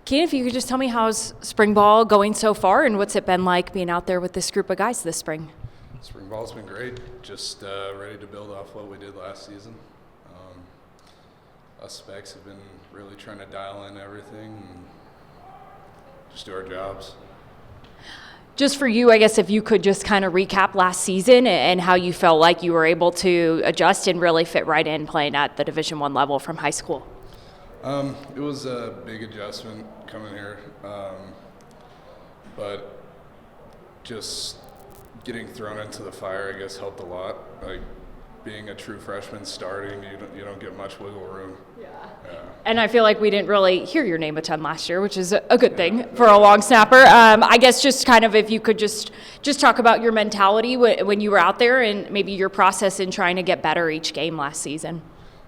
Keen, if you could just tell me how's spring ball going so far and what's it been like being out there with this group of guys this spring? Spring ball's been great. Just ready to build off what we did last season. Us specs have been really trying to dial in everything and just do our jobs. Just for you, I guess if you could just kind of recap last season and how you felt like you were able to adjust and really fit right in playing at the Division I level from high school. It was a big adjustment coming here, but just getting thrown into the fire, I guess, helped a lot. Like being a true freshman starting, you don't get much wiggle room. Yeah. And I feel like we didn't really hear your name a ton last year, which is a good thing for a long snapper. I guess just kind of if you could just talk about your mentality when you were out there and maybe your process in trying to get better each game last season.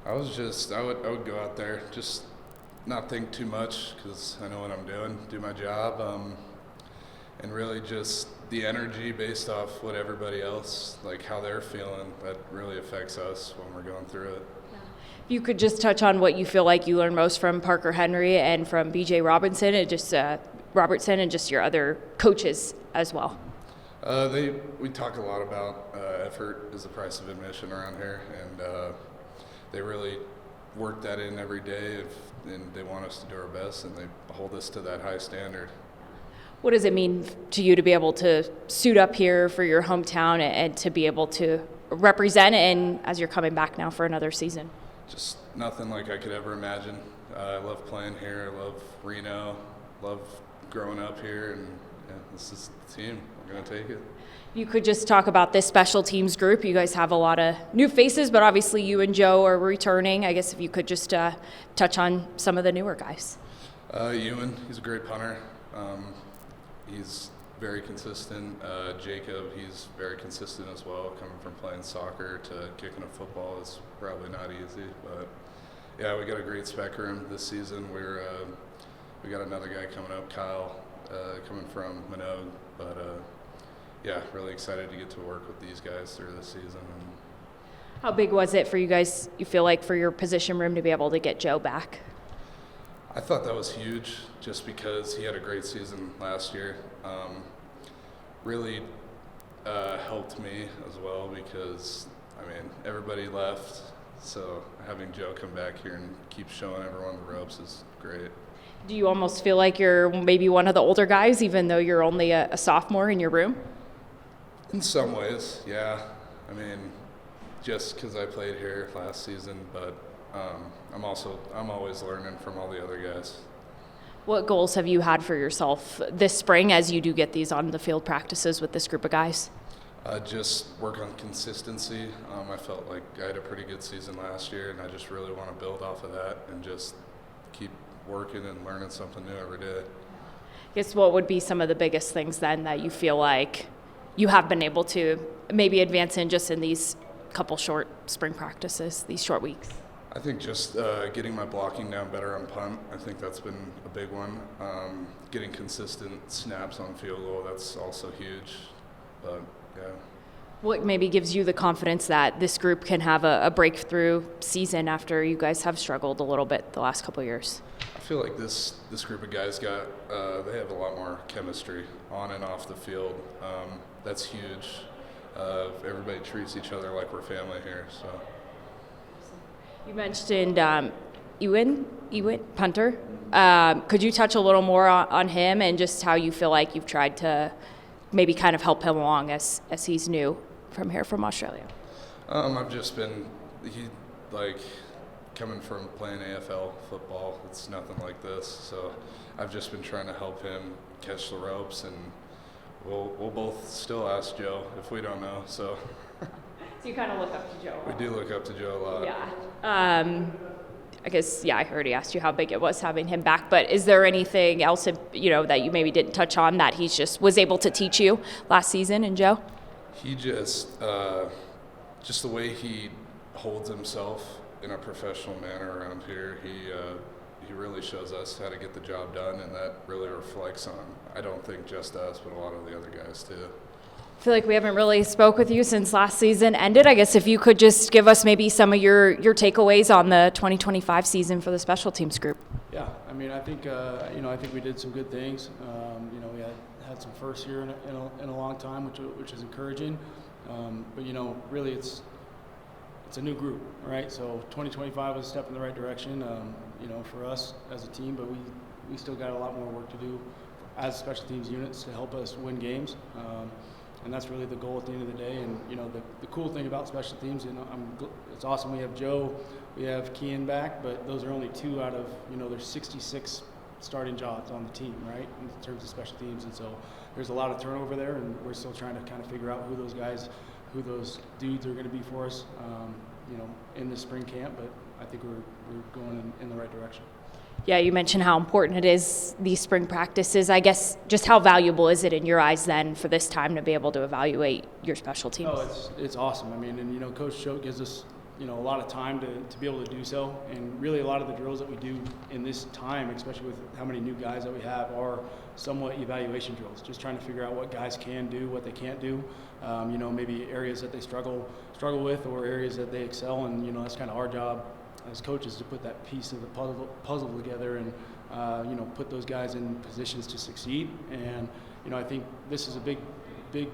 I would go out there, just not think too much because I know what I'm doing, do my job, and really just the energy based off what everybody else, like how they're feeling, that really affects us when we're going through it. If you could just touch on what you feel like you learned most from Parker Henry and from BJ Robertson and just your other coaches as well. We talk a lot about effort is the price of admission around here, and they really work that in every day, and they want us to do our best, and they hold us to that high standard. What does it mean to you to be able to suit up here for your hometown and to be able to represent and as you're coming back now for another season? Just nothing like I could ever imagine. I love playing here. I love Reno. Love growing up here, and this is the team. We're going to take it. You could just talk about this special teams group. You guys have a lot of new faces, but obviously you and Joe are returning. I guess if you could just touch on some of the newer guys. Ewan, he's a great punter. He's very consistent. Jacob, he's very consistent as well. Coming from playing soccer to kicking a football is probably not easy, but yeah, we got a great spec room this season. We got another guy coming up, Kyle, coming from Minogue, but yeah, really excited to get to work with these guys through this season. How big was it for you guys, you feel like, for your position room to be able to get Joe back? I thought that was huge just because he had a great season last year. Really helped me as well because, everybody left. So having Joe come back here and keep showing everyone the ropes is great. Do you almost feel like you're maybe one of the older guys even though you're only a sophomore in your room? In some ways, yeah. Just because I played here last season, but I'm always learning from all the other guys. What goals have you had for yourself this spring as you do get these on the field practices with this group of guys? Just work on consistency. I felt like I had a pretty good season last year, and I just really want to build off of that and just keep working and learning something new every day. I guess what would be some of the biggest things then that you feel like you have been able to maybe advance in just in these couple short spring practices, these short weeks? I think just getting my blocking down better on punt. I think that's been a big one. Getting consistent snaps on field goal, that's also huge. But, yeah. What maybe gives you the confidence that this group can have a breakthrough season after you guys have struggled a little bit the last couple of years? I feel like this group of guys they have a lot more chemistry on and off the field. That's huge. Everybody treats each other like we're family here, so. You mentioned Ewan, punter. Could you touch a little more on him and just how you feel like you've tried to maybe kind of help him along as he's new from Australia? I've just been coming from playing AFL football. It's nothing like this, so I've just been trying to help him catch the ropes, and we'll both still ask Joe if we don't know. So. So you kind of look up to Joe. We do look up to Joe a lot. Yeah. I guess, I already asked you how big it was having him back, but is there anything else, that you maybe didn't touch on that he just was able to teach you last season in Joe? He just the way he holds himself in a professional manner around here, he really shows us how to get the job done, and that really reflects on, I don't think just us, but a lot of the other guys too. I feel like we haven't really spoke with you since last season ended. I guess if you could just give us maybe some of your takeaways on the 2025 season for the special teams group. Yeah, I mean, I think I think we did some good things. We had some firsts here in a long time, which is encouraging. But really, it's a new group, right? So 2025 was a step in the right direction, for us as a team. But we still got a lot more work to do as special teams units to help us win games. And that's really the goal at the end of the day. And the cool thing about special teams, it's awesome. We have Joe, we have Kean back, but those are only 2 out of there's 66 starting jobs on the team, right? In terms of special teams, and so there's a lot of turnover there, and we're still trying to kind of figure out who those dudes are going to be for us, in the spring camp. But I think we're going in the right direction. Yeah, you mentioned how important it is, these spring practices. I guess just how valuable is it in your eyes then for this time to be able to evaluate your special teams? Oh, it's awesome. I mean, and Coach Choate gives us a lot of time to be able to do so, and really a lot of the drills that we do in this time, especially with how many new guys that we have, are somewhat evaluation drills, just trying to figure out what guys can do, what they can't do, maybe areas that they struggle with or areas that they excel, and that's kind of our job as coaches to put that piece of the puzzle together and put those guys in positions to succeed. And I think this is a big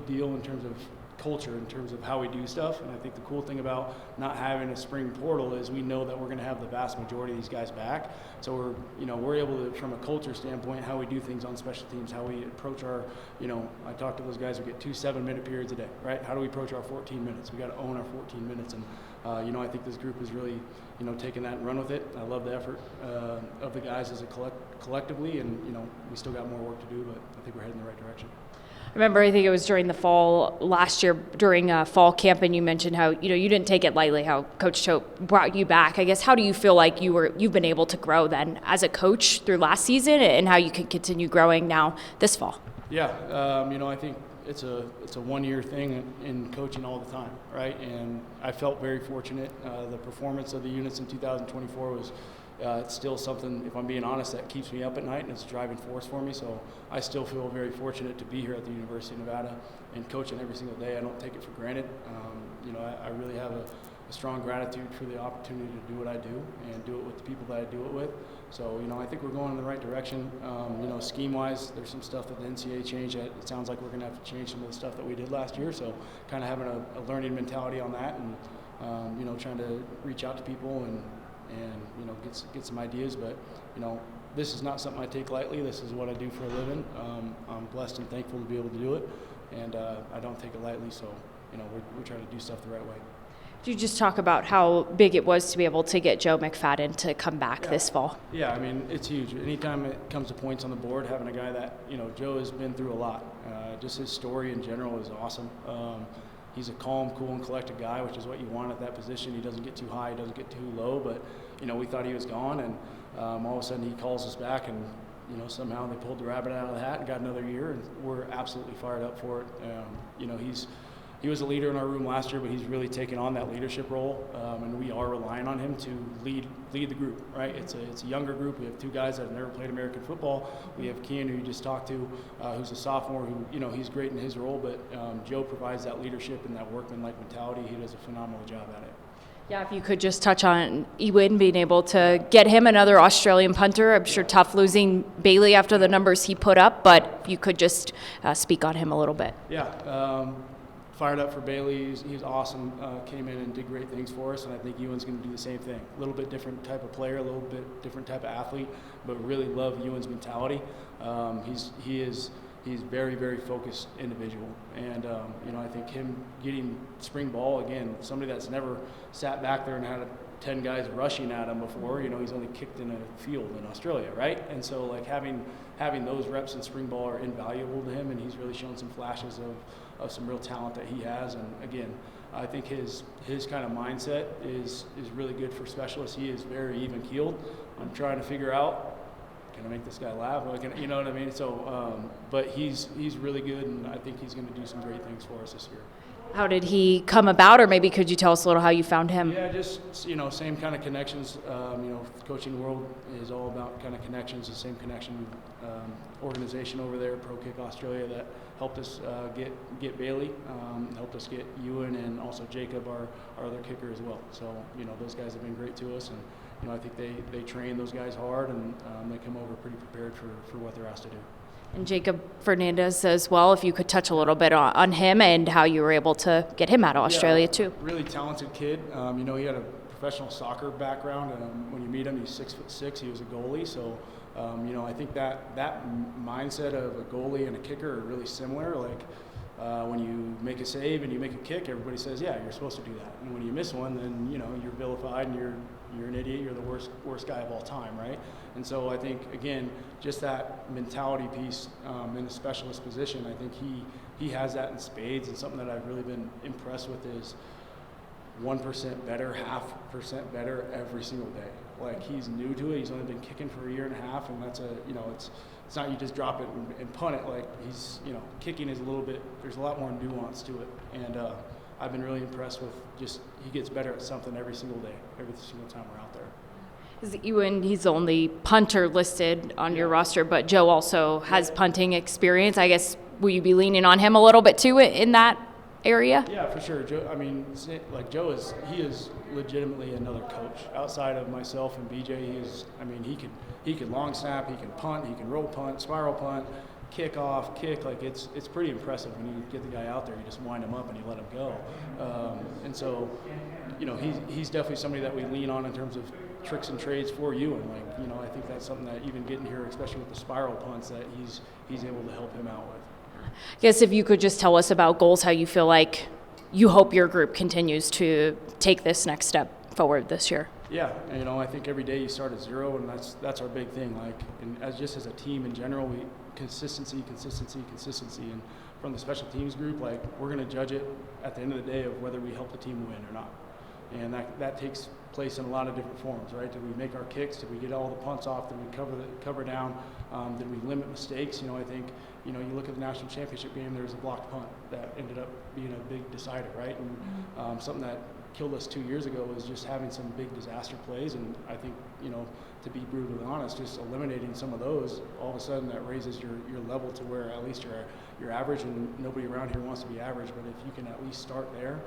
deal in terms of culture, in terms of how we do stuff. And I think the cool thing about not having a spring portal is we know that we're going to have the vast majority of these guys back. So we're able to, from a culture standpoint, how we do things on special teams, how we approach our, I talk to those guys who get 2 7-minute periods a day, right? How do we approach our 14 minutes? We got to own our 14 minutes. And I think this group is really taking that and run with it. I love the effort of the guys as a collectively, and we still got more work to do, but I think we're heading in the right direction. I remember, I think it was during the fall last year during fall camp, and you mentioned how you didn't take it lightly, how Coach Choate brought you back. I guess, how do you feel like you've been able to grow then as a coach through last season, and how you can continue growing now this fall? Yeah, I think it's a 1-year thing in coaching all the time, right? And I felt very fortunate. The performance of the units in 2024 was it's still something, if I'm being honest, that keeps me up at night, and it's a driving force for me. So I still feel very fortunate to be here at the University of Nevada and coaching every single day. I don't take it for granted. I really have a strong gratitude for the opportunity to do what I do and do it with the people that I do it with. So, I think we're going in the right direction. Scheme-wise, there's some stuff that the NCAA changed. It sounds like we're going to have to change some of the stuff that we did last year. So kind of having a learning mentality on that, and, trying to reach out to people and get some ideas. But this is not something I take lightly. This is what I do for a living. I'm blessed and thankful to be able to do it, and I don't take it lightly. So we're trying to do stuff the right way. Could you just talk about how big it was to be able to get Joe McFadden to come back this fall? Yeah, I mean, it's huge. Anytime it comes to points on the board, having a guy that Joe has been through a lot. Just his story in general is awesome. He's a calm, cool, and collected guy, which is what you want at that position. He doesn't get too high, he doesn't get too low, but, we thought he was gone, and all of a sudden he calls us back, and, somehow they pulled the rabbit out of the hat and got another year, and we're absolutely fired up for it. He was a leader in our room last year, but he's really taken on that leadership role, and we are relying on him to lead the group, right? It's a younger group. We have 2 guys that have never played American football. We have Kean, who you just talked to, who's a sophomore, who, he's great in his role, but Joe provides that leadership and that workmanlike mentality. He does a phenomenal job at it. Yeah, if you could just touch on Ewan being able to get him another Australian punter. I'm sure tough losing Bailey after the numbers he put up, but if you could just speak on him a little bit. Yeah. Fired up for Bailey. He's awesome. Came in and did great things for us, and I think Ewan's going to do the same thing. A little bit different type of player, a little bit different type of athlete, but really love Ewan's mentality. He's very, very focused individual, and I think him getting spring ball again, somebody that's never sat back there and had 10 guys rushing at him before. He's only kicked in a field in Australia, right? And so like having those reps in spring ball are invaluable to him, and he's really shown some flashes of some real talent that he has. And again, I think his kind of mindset is really good for specialists. He is very even keeled. I'm trying to figure out, can I make this guy laugh? You know what I mean? So, but he's really good, and I think he's going to do some great things for us this year. How did he come about, or maybe could you tell us a little how you found him? Yeah, just, same kind of connections. Coaching world is all about kind of connections, the same connection organization over there, Pro Kick Australia, that helped us get Bailey, helped us get Ewan, and also Jacob, our other kicker as well. So, those guys have been great to us, you know, I think they train those guys hard, and they come over pretty prepared for what they're asked to do. And Jacob Fernandez as well, if you could touch a little bit on him and how you were able to get him out of Australia too. Really talented kid. You know, he had a professional soccer background. When you meet him, he's 6'6". He was a goalie, so you know, I think that mindset of a goalie and a kicker are really similar. Like when you make a save and you make a kick, everybody says, "Yeah, you're supposed to do that." And when you miss one, then you know you're vilified and you're an idiot. You're the worst guy of all time, right? And so I think again, just that mentality piece in a specialist position, I think he has that in spades. And something that I've really been impressed with is 1% better, 0.5% better every single day. Like he's new to it. He's only been kicking for a year and a half, and that's it's not you just drop it and punt it. Like he's, you know, kicking is a little bit. There's a lot more nuance to it, and I've been really impressed with just he gets better at something every single day, every single time we're out there. Ewan, he's the only punter listed on your roster, but Joe also has punting experience. I guess will you be leaning on him a little bit too in that area? Yeah, for sure. Joe, I mean, like Joe is legitimately another coach outside of myself and BJ. He can long snap, he can punt, he can roll punt, spiral punt, kick off, kick. Like it's pretty impressive when you get the guy out there. You just wind him up and you let him go. And so, you know, he's definitely somebody that we lean on in terms of tricks and trades for you. And like, you know, I think that's something that even getting here, especially with the spiral punts, that he's able to help him out with. I guess if you could just tell us about goals, how you feel like you hope your group continues to take this next step forward this year. Yeah, and, you know, I think every day you start at zero, and that's our big thing. Like, and as a team in general, consistency, and from the special teams group, like we're going to judge it at the end of the day of whether we help the team win or not, and that takes place in a lot of different forms, right? Did we make our kicks? Did we get all the punts off? Did we cover down? Did we limit mistakes? You know, I think, you know, you look at the national championship game, there was a blocked punt that ended up being a big decider, right? And something that killed us 2 years ago was just having some big disaster plays. And I think, you know, to be brutally honest, just eliminating some of those, all of a sudden that raises your level to where at least you're average, and nobody around here wants to be average. But if you can at least start there,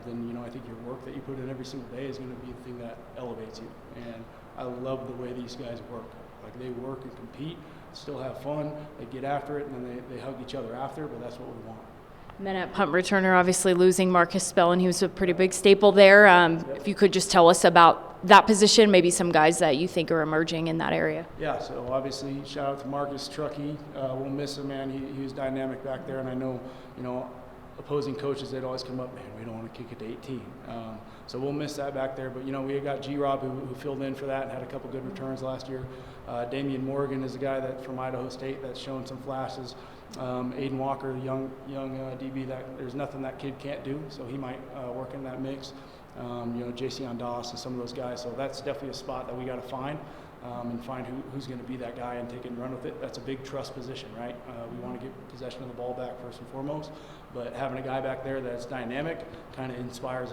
then, you know, I think your work that you put in every single day is going to be the thing that elevates you. And I love the way these guys work. Like they work and compete, still have fun, they get after it, and then they hug each other after, but that's what we want. And then at punt returner, obviously losing Marcus Spellin, he was a pretty big staple there. If you could just tell us about that position, maybe some guys that you think are emerging in that area. Yeah, so obviously shout out to Marcus Truckee. We'll miss him, man. He was dynamic back there, and I know, you know, opposing coaches, they'd always come up, man, we don't want to kick it to 18. So we'll miss that back there. But, you know, we got G-Rob who filled in for that and had a couple good returns last year. Damian Morgan is a guy that from Idaho State that's shown some flashes. Aiden Walker, the young DB, that there's nothing that kid can't do, so he might work in that mix. You know, JC Ondas and some of those guys. So that's definitely a spot that we got to find. And find who's going to be that guy and take it and run with it. That's a big trust position, right? We want to get possession of the ball back first and foremost, but having a guy back there that's dynamic kind of inspires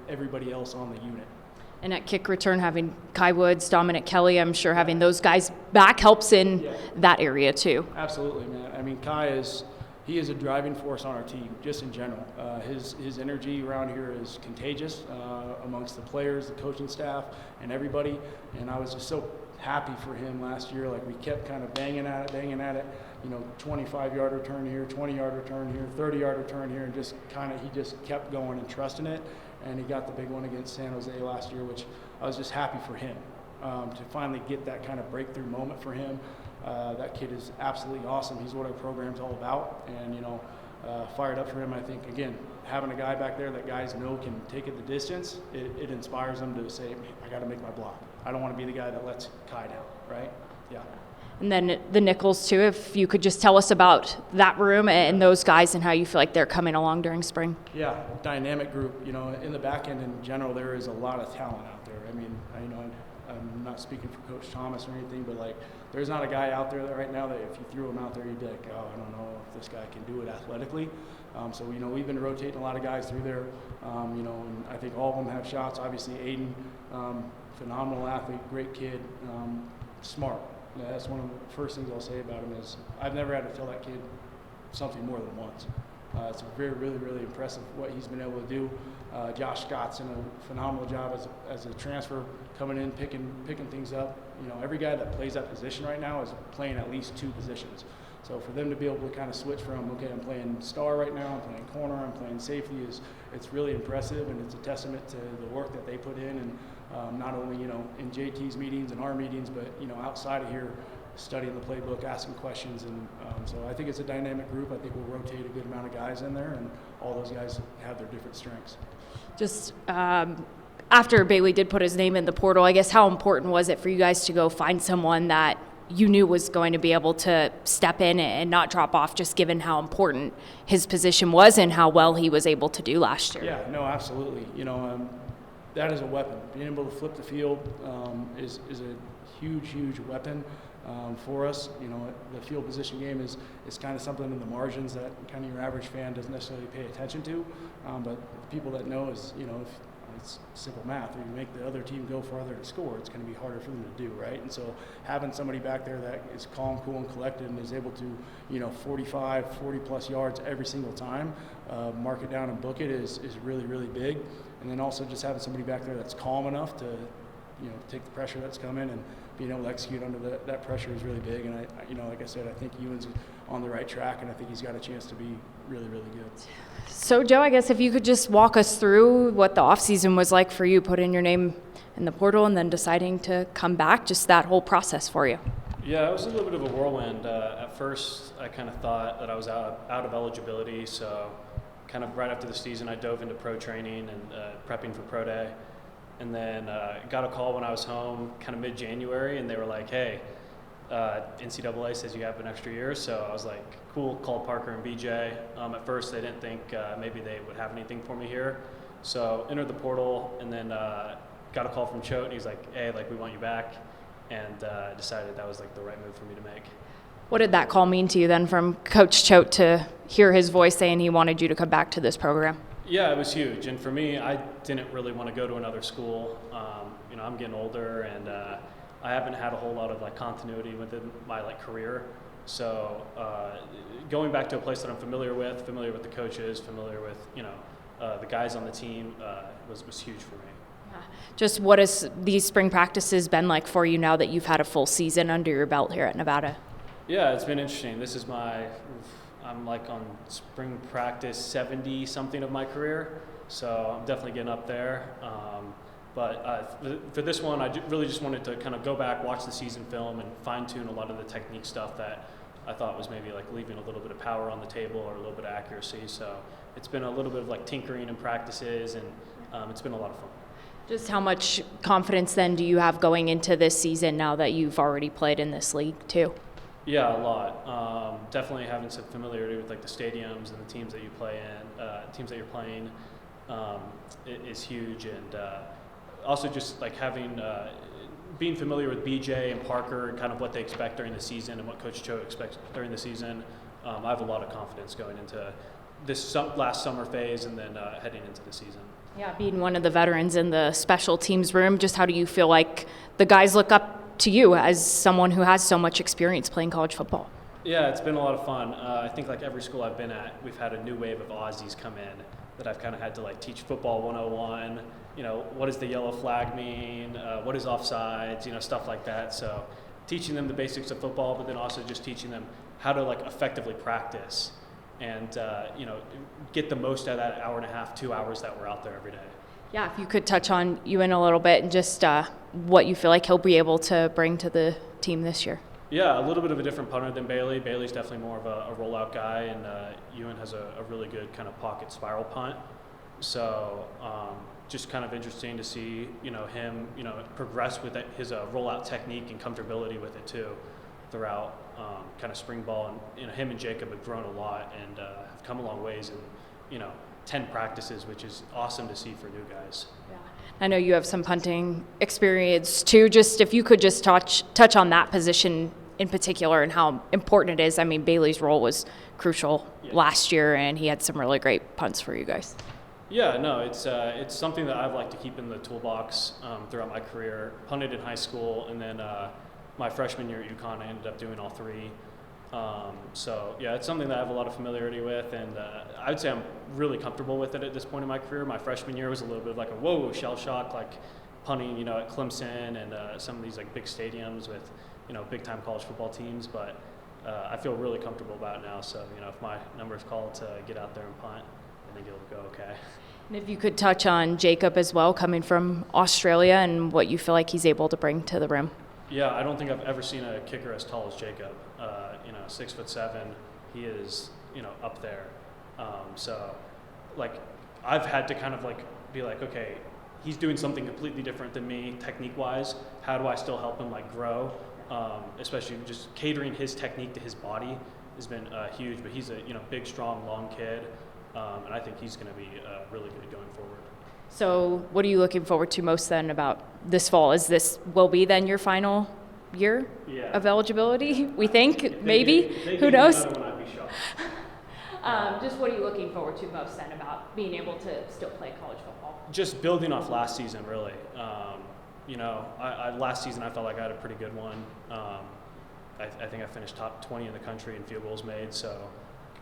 everybody else on the unit. And at kick return, having Kai Woods, Dominic Kelly, I'm sure having those guys back helps in that area too. Absolutely, man. I mean, Kai is a driving force on our team, just in general. His energy around here is contagious amongst the players, the coaching staff, and everybody. And I was just so happy for him last year. Like we kept kind of banging at it. You know, 25-yard return here, 20-yard return here, 30-yard return here, and he just kept going and trusting it. And he got the big one against San Jose last year, which I was just happy for him to finally get that kind of breakthrough moment for him. That kid is absolutely awesome. He's what our program's all about, and, you know, fired up for him. I think, again, having a guy back there that guys know can take it the distance, it inspires them to say, I got to make my block. I don't want to be the guy that lets Kai down, right? Yeah. And then the Nichols too, if you could just tell us about that room and those guys and how you feel like they're coming along during spring. Yeah, dynamic group. You know, in the back end in general, there is a lot of talent out there. I mean, I'm not speaking for Coach Thomas or anything, but like, there's not a guy out there that right now that if you threw him out there, you'd be like, oh, I don't know if this guy can do it athletically. So, you know, we've been rotating a lot of guys through there. You know, and I think all of them have shots. Obviously, Aiden, phenomenal athlete, great kid, smart. Yeah, that's one of the first things I'll say about him is I've never had to tell that kid something more than once. It's really impressive what he's been able to do. Josh Scott's done a phenomenal job as a transfer coming in, picking things up. You know, every guy that plays that position right now is playing at least 2 positions. So for them to be able to kind of switch from, okay, I'm playing star right now, I'm playing corner, I'm playing safety, it's really impressive, and it's a testament to the work that they put in, and not only, you know, in JT's meetings and our meetings, but, you know, outside of here, studying the playbook, asking questions, and so I think it's a dynamic group. I think we'll rotate a good amount of guys in there, and all those guys have their different strengths. Just after Bailey did put his name in the portal, I guess how important was it for you guys to go find someone that you knew was going to be able to step in and not drop off, just given how important his position was and how well he was able to do last year? Yeah, no, absolutely. You know, that is a weapon. Being able to flip the field is a huge weapon for us. You know, the field position game is kind of something in the margins that kind of your average fan doesn't necessarily pay attention to. But people that know is, you know, it's simple math. If you make the other team go farther to score, it's going to be harder for them to do, right? And so having somebody back there that is calm, cool, and collected and is able to, you know, 40-plus yards every single time, mark it down and book it is really big. And then also just having somebody back there that's calm enough to, you know, take the pressure that's coming and being able to execute under that pressure is really big. And you know, like I said, I think Ewan's on the right track, and I think he's got a chance to be really good. So, Joe, I guess if you could just walk us through what the offseason was like for you, putting your name in the portal and then deciding to come back, just that whole process for you. Yeah, it was a little bit of a whirlwind. At first, I kind of thought that I was out of eligibility, so kind of right after the season, I dove into pro training and prepping for pro day. And then got a call when I was home kind of mid-January, and they were like, hey, NCAA says you have an extra year. So I was like, cool, called Parker and BJ. At first, they didn't think maybe they would have anything for me here. So entered the portal, and then got a call from Choate, and he's like, hey, like, we want you back. And decided that was like the right move for me to make. What did that call mean to you then, from Coach Choate to hear his voice saying he wanted you to come back to this program? Yeah, it was huge. And for me, I didn't really want to go to another school. You know, I'm getting older, and I haven't had a whole lot of like continuity within my like career. So going back to a place that I'm familiar with the coaches, familiar with, you know, the guys on the team was huge for me. Yeah. Just what has these spring practices been like for you now that you've had a full season under your belt here at Nevada? Yeah, it's been interesting. This is I'm like on spring practice 70-something of my career, so I'm definitely getting up there. But for this one, I really just wanted to kind of go back, watch the season film, and fine-tune a lot of the technique stuff that I thought was maybe like leaving a little bit of power on the table or a little bit of accuracy. So it's been a little bit of like tinkering in practices, and it's been a lot of fun. Just how much confidence then do you have going into this season now that you've already played in this league too? Yeah, a lot. Definitely having some familiarity with like the stadiums and the teams that you play in, teams that you're playing, is huge, and also just like having being familiar with BJ and Parker and kind of what they expect during the season and what Coach Choate expects during the season. I have a lot of confidence going into this last summer phase and then heading into the season. Yeah, being one of the veterans in the special teams room, just how do you feel like the guys look up to you as someone who has so much experience playing college football? Yeah, it's been a lot of fun. I think like every school I've been at, we've had a new wave of Aussies come in that I've kind of had to like teach football 101. You know, what does the yellow flag mean? What is offsides? You know, stuff like that. So teaching them the basics of football, but then also just teaching them how to like effectively practice and, you know, get the most out of that hour and a half, 2 hours that we're out there every day. Yeah, if you could touch on Ewan a little bit and just what you feel like he'll be able to bring to the team this year. Yeah, a little bit of a different punter than Bailey. Bailey's definitely more of a rollout guy, and Ewan has a really good kind of pocket spiral punt. So just kind of interesting to see, you know, him, you know, progress with his rollout technique and comfortability with it too throughout kind of spring ball. And, you know, him and Jacob have grown a lot and have come a long ways in, you know, 10 practices, which is awesome to see for new guys. Yeah. I know you have some punting experience too. Just if you could just touch on that position in particular and how important it is. I mean, Bailey's role was crucial last year, and he had some really great punts for you guys. Yeah, no, it's something that I've liked to keep in the toolbox throughout my career. Punted in high school, and then my freshman year at UConn, I ended up doing all three. So yeah, it's something that I have a lot of familiarity with, and I would say I'm really comfortable with it at this point in my career. My freshman year was a little bit of like a whoa shell shock, like punting, at Clemson and some of these like big stadiums with, big time college football teams. But I feel really comfortable about it now. So, if my number is called to get out there and punt, I think it'll go okay. And if you could touch on Jacob as well, coming from Australia, and what you feel like he's able to bring to the rim. Yeah, I don't think I've ever seen a kicker as tall as Jacob. 6'7", he is, up there. So, like, I've had to kind of like be like, okay, he's doing something completely different than me technique-wise. How do I still help him like grow? Especially just catering his technique to his body has been huge. But he's a big, strong, long kid, and I think he's going to be really good going forward. So what are you looking forward to most then about this fall? Is this will be then your final year of eligibility? We think, maybe? Who knows? Another one, I'd be shocked. Just what are you looking forward to most then about being able to still play college football? Just building off last season, really. Last season I felt like I had a pretty good one. I think I finished top 20 in the country in field goals made, so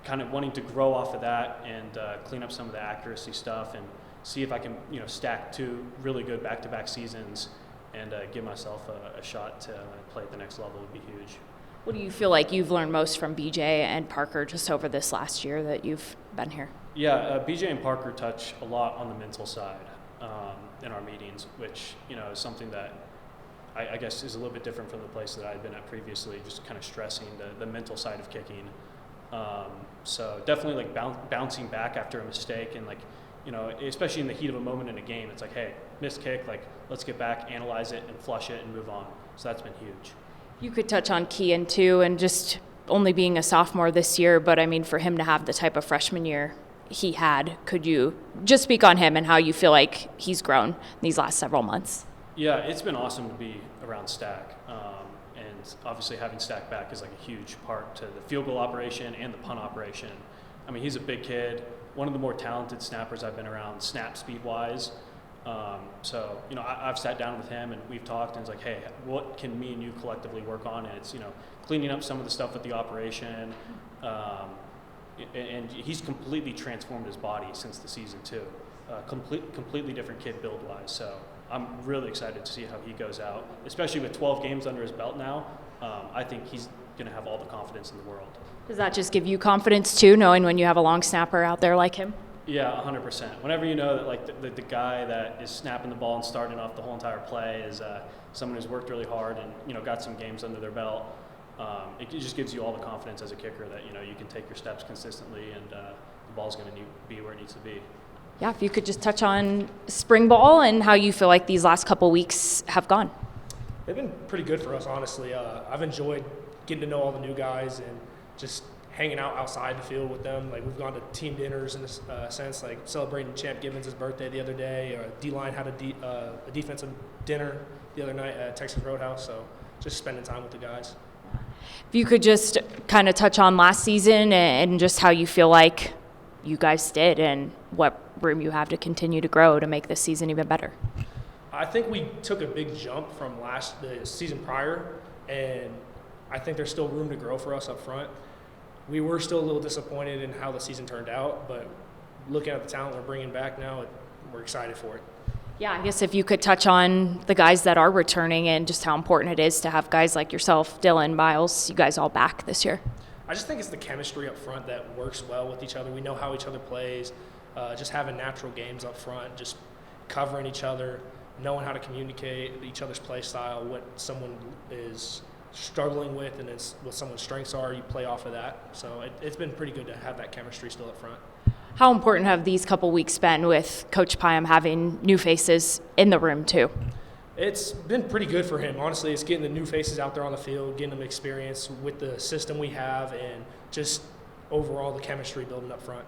kind of wanting to grow off of that and clean up some of the accuracy stuff and see if I can, stack 2 really good back-to-back seasons and give myself a shot to play at the next level would be huge. What do you feel like you've learned most from BJ and Parker just over this last year that you've been here? Yeah, BJ and Parker touch a lot on the mental side in our meetings, which, is something that I guess is a little bit different from the place that I had been at previously, just kind of stressing the mental side of kicking. So definitely like bouncing back after a mistake and like, especially in the heat of a moment in a game, it's like, hey, missed kick, like let's get back, analyze it and flush it and move on. So that's been huge. You could touch on Kian too, and just only being a sophomore this year, but I mean, for him to have the type of freshman year he had, could you just speak on him and how you feel like he's grown these last several months? Yeah, it's been awesome to be around Stack. And obviously having Stack back is like a huge part to the field goal operation and the punt operation. I mean, he's a big kid, one of the more talented snappers I've been around, snap speed-wise. So, I've sat down with him and we've talked and it's like, hey, what can me and you collectively work on? And it's, cleaning up some of the stuff with the operation. And he's completely transformed his body since the season too. Completely different kid build-wise. So I'm really excited to see how he goes out, especially with 12 games under his belt now. I think he's going to have all the confidence in the world. Does that just give you confidence too, knowing when you have a long snapper out there like him? Yeah, 100%. Whenever you know that like the guy that is snapping the ball and starting off the whole entire play is someone who's worked really hard and got some games under their belt, it just gives you all the confidence as a kicker that you can take your steps consistently and the ball's going to be where it needs to be. Yeah, if you could just touch on spring ball and how you feel like these last couple weeks have gone. They've been pretty good for us, honestly. I've enjoyed getting to know all the new guys and just hanging out outside the field with them. Like, we've gone to team dinners in a sense, like celebrating Champ Gibbons' birthday the other day. D-line had a defensive dinner the other night at Texas Roadhouse, so just spending time with the guys. If you could just kind of touch on last season and just how you feel like you guys did and what room you have to continue to grow to make this season even better. I think we took a big jump from the season prior, and I think there's still room to grow for us up front. We were still a little disappointed in how the season turned out, but looking at the talent we're bringing back now, we're excited for it. Yeah, I guess if you could touch on the guys that are returning and just how important it is to have guys like yourself, Dylan, Miles, you guys all back this year. I just think it's the chemistry up front that works well with each other. We know how each other plays, just having natural games up front, just covering each other, knowing how to communicate each other's play style, what someone is struggling with and what someone's strengths are, you play off of that. So it's been pretty good to have that chemistry still up front. How important have these couple weeks been with Coach Pyam having new faces in the room too? It's been pretty good for him. Honestly, it's getting the new faces out there on the field, getting them experience with the system we have, and just overall the chemistry building up front.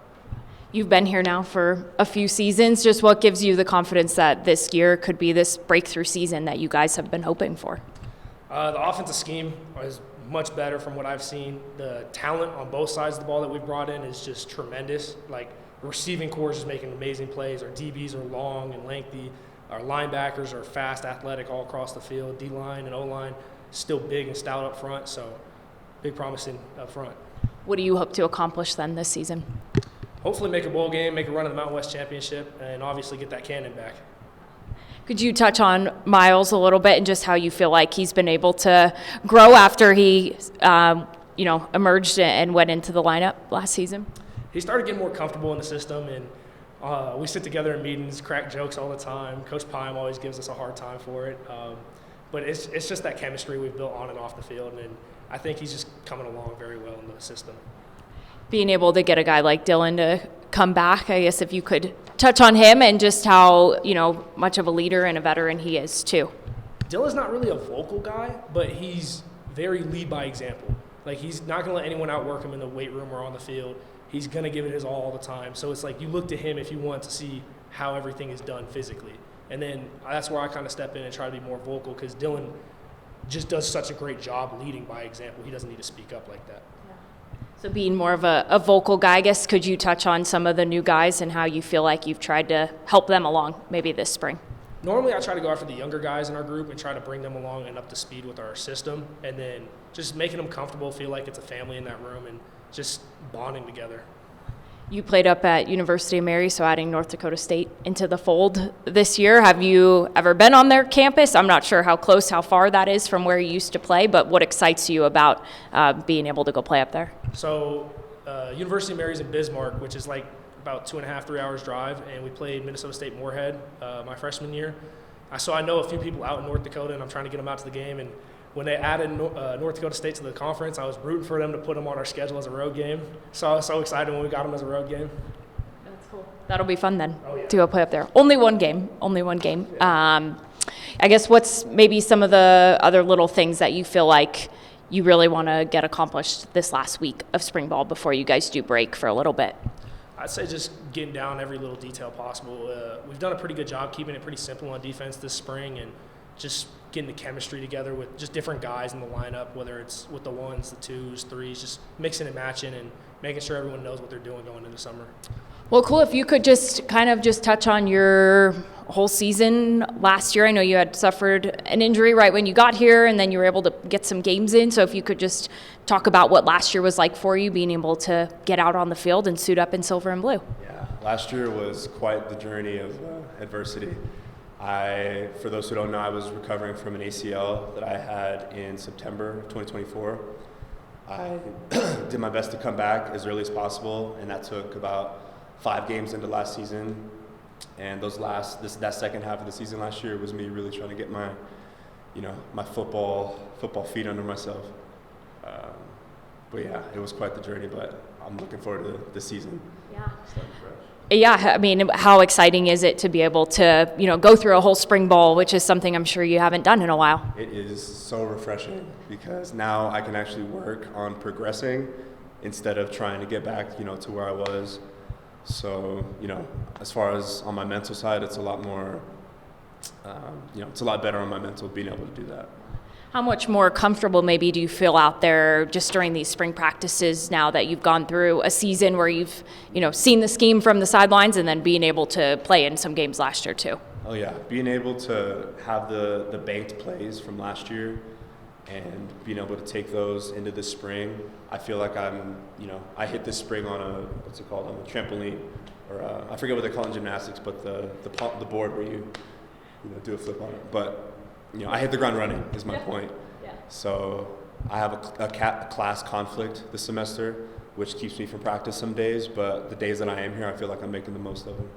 You've been here now for a few seasons. Just what gives you the confidence that this year could be this breakthrough season that you guys have been hoping for? The offensive scheme is much better from what I've seen. The talent on both sides of the ball that we've brought in is just tremendous. Like, the receiving core is just making amazing plays. Our DBs are long and lengthy. Our linebackers are fast, athletic all across the field. D-line and O-line still big and stout up front, so big promising up front. What do you hope to accomplish then this season? Hopefully make a bowl game, make a run of the Mountain West Championship, and obviously get that cannon back. Could you touch on Miles a little bit and just how you feel like he's been able to grow after he, emerged and went into the lineup last season? He started getting more comfortable in the system, and we sit together in meetings, crack jokes all the time. Coach Pime always gives us a hard time for it. But it's just that chemistry we've built on and off the field, and I think he's just coming along very well in the system. Being able to get a guy like Dylan to come back, I guess if you could touch on him and just how, much of a leader and a veteran he is too. Dylan's not really a vocal guy, but he's very lead by example. Like, he's not going to let anyone outwork him in the weight room or on the field. He's going to give it his all the time. So it's like you look to him if you want to see how everything is done physically. And then that's where I kind of step in and try to be more vocal, because Dylan just does such a great job leading by example. He doesn't need to speak up like that. So being more of a vocal guy, I guess, could you touch on some of the new guys and how you feel like you've tried to help them along maybe this spring? Normally I try to go after the younger guys in our group and try to bring them along and up to speed with our system, and then just making them comfortable, feel like it's a family in that room, and just bonding together. You played up at University of Mary, so adding North Dakota State into the fold this year. Have you ever been on their campus? I'm not sure how far that is from where you used to play, but what excites you about being able to go play up there? So University of Mary's in Bismarck, which is like about 2.5, 3 hours drive, and we played Minnesota State Moorhead my freshman year. So I know a few people out in North Dakota, and I'm trying to get them out to the game. And when they added North Dakota State to the conference, I was rooting for them to put them on our schedule as a road game. So I was so excited when we got them as a road game. That's cool. That'll be fun then Oh, yeah. to go play up there. Only one game. I guess what's maybe some of the other little things that you feel like you really want to get accomplished this last week of spring ball before you guys do break for a little bit? I'd say just getting down every little detail possible. We've done a pretty good job keeping it pretty simple on defense this spring, and just getting the chemistry together with just different guys in the lineup, whether it's with the ones, the twos, threes, just mixing and matching and making sure everyone knows what they're doing going into summer. Well, cool. If you could just kind of just touch on your whole season last year. I know you had suffered an injury right when you got here, and then you were able to get some games in. So if you could just talk about what last year was like for you, being able to get out on the field and suit up in silver and blue. Yeah, last year was quite the journey of adversity. For those who don't know, I was recovering from an ACL that I had in September 2024. I did my best to come back as early as possible, and that took about 5 games into last season. And that second half of the season last year was me really trying to get my football feet under myself. But yeah, it was quite the journey. But I'm looking forward to the season. Yeah. Starting fresh. Yeah, I mean, how exciting is it to be able to, go through a whole spring ball, which is something I'm sure you haven't done in a while. It is so refreshing because now I can actually work on progressing instead of trying to get back, to where I was. So, as far as on my mental side, it's a lot more, it's a lot better on my mental being able to do that. How much more comfortable maybe do you feel out there just during these spring practices now that you've gone through a season where you've, seen the scheme from the sidelines and then being able to play in some games last year too? Oh yeah, being able to have the banked plays from last year and being able to take those into the spring, I feel like I hit this spring on on a trampoline, or I forget what they call it in gymnastics, but the board where you do a flip on it. But I hit the ground running is my point. Yeah. So I have a class conflict this semester, which keeps me from practice some days, but the days that I am here, I feel like I'm making the most of them.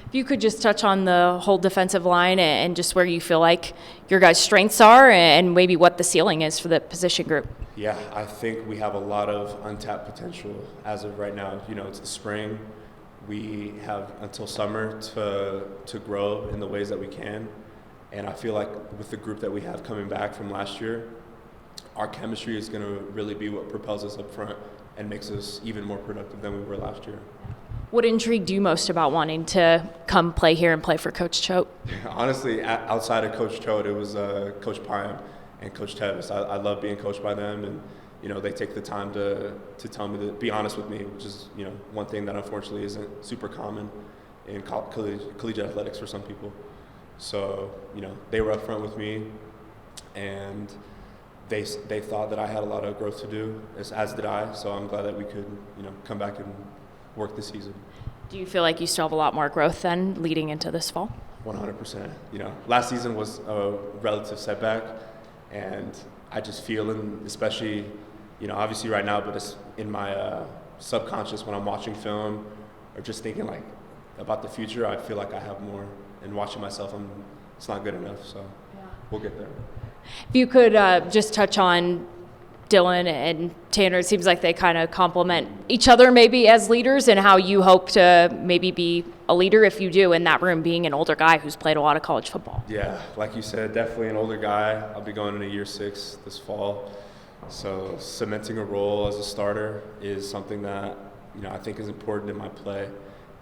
If you could just touch on the whole defensive line and just where you feel like your guys' strengths are and maybe what the ceiling is for the position group. Yeah, I think we have a lot of untapped potential as of right now. It's the spring. We have until summer to grow in the ways that we can. And I feel like with the group that we have coming back from last year, our chemistry is going to really be what propels us up front and makes us even more productive than we were last year. What intrigued you most about wanting to come play here and play for Coach Choate? Honestly, outside of Coach Choate, it was Coach Pine and Coach Tevis. I love being coached by them, and they take the time to tell me to be honest with me, which is one thing that unfortunately isn't super common in collegiate athletics for some people. So they were upfront with me, and they thought that I had a lot of growth to do, as did I. So I'm glad that we could come back and work this season. Do you feel like you still have a lot more growth then leading into this fall? 100%. You know, last season was a relative setback, and I just feel, and especially, you know, obviously right now, but it's in my subconscious when I'm watching film or just thinking like about the future, I feel like I have more. And watching myself, it's not good enough. So we'll get there. If you could just touch on Dylan and Tanner, it seems like they kind of complement each other maybe as leaders, and how you hope to maybe be a leader if you do in that room, being an older guy who's played a lot of college football. Yeah, like you said, definitely an older guy. I'll be going into year 6 this fall. So cementing a role as a starter is something that, you know, I think is important in my play.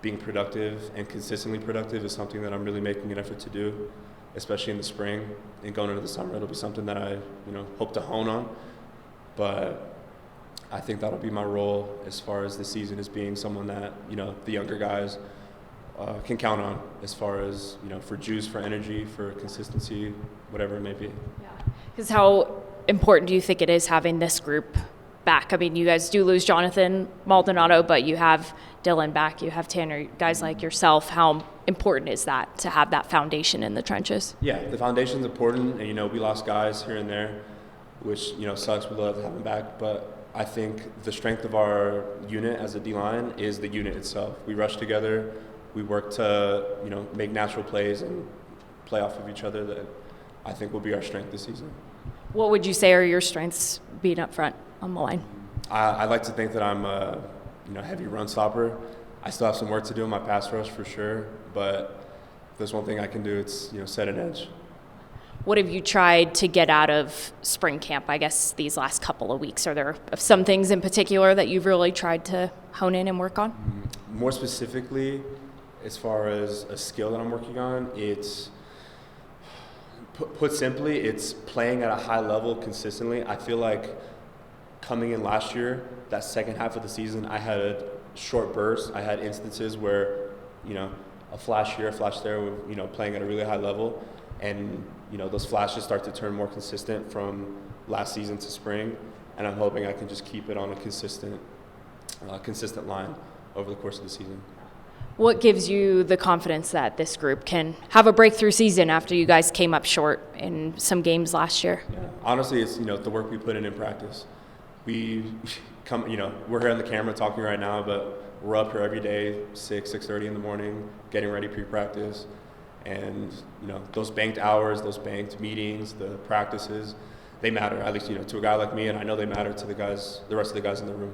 Being productive and consistently productive is something that I'm really making an effort to do, especially in the spring and going into the summer. It'll be something that I, you know, hope to hone on. But I think that'll be my role as far as the season, is being someone that, you know, the younger guys can count on, as far as, you know, for juice, for energy, for consistency, whatever it may be. Because how important do you think it is having this group back? I mean, you guys do lose Jonathan Maldonado, but you have Dylan back, you have Tanner, guys like yourself. How important is that to have that foundation in the trenches? Yeah, the foundation's important, and, you know, we lost guys here and there, which, you know, sucks. We'd love to have them back, but I think the strength of our unit as a D-line is the unit itself. We rush together, we work to, you know, make natural plays and play off of each other. That I think will be our strength this season. What would you say are your strengths being up front on the line? I like to think that I'm a, you know, heavy run stopper. I still have some work to do in my pass rush for sure, but if there's one thing I can do, it's, you know, set an edge. What have you tried to get out of spring camp, I guess, these last couple of weeks? Are there some things in particular that you've really tried to hone in and work on? More specifically, as far as a skill that I'm working on, it's, put simply, it's playing at a high level consistently. I feel like coming in last year, that second half of the season, I had short bursts. I had instances where, you know, a flash here, a flash there, you know, playing at a really high level. And, you know, those flashes start to turn more consistent from last season to spring. And I'm hoping I can just keep it on a consistent line over the course of the season. What gives you the confidence that this group can have a breakthrough season after you guys came up short in some games last year? Yeah. Honestly, it's, you know, the work we put in practice. We come, you know, we're here on the camera talking right now, but we're up here every day, 6:30 in the morning, getting ready pre-practice. And, you know, those banked hours, those banked meetings, the practices, they matter, at least, you know, to a guy like me, and I know they matter to the rest of the guys in the room.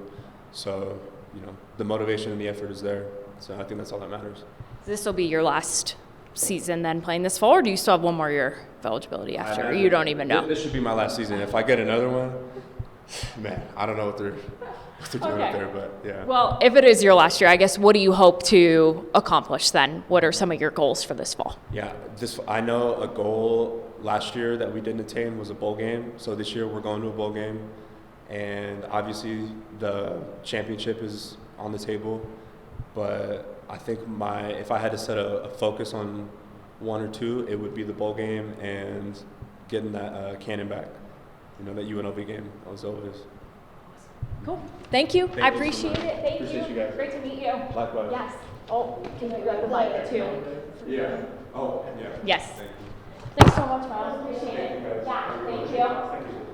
So, you know, the motivation and the effort is there. So I think that's all that matters. This will be your last season then playing this fall, or do you still have one more year of eligibility after? Or you don't even know? This should be my last season. If I get another one, man, I don't know what they're doing up there, but yeah. Well, if it is your last year, I guess, what do you hope to accomplish then? What are some of your goals for this fall? Yeah, I know a goal last year that we didn't attain was a bowl game. So this year we're going to a bowl game, and obviously the championship is on the table. But I think if I had to set a focus on one or two, it would be the bowl game and getting that Cannon back. You know, that UNLV game. That was always. Cool. Thank you. I Thank you so appreciate much. it. Thank Appreciate you guys. Great to meet you. Likewise. Yes. Oh, can you grab the mic too? Yeah. Oh, yeah. Yes. Thank you. Thanks so much, Mom. Appreciate it. Yeah, thank you.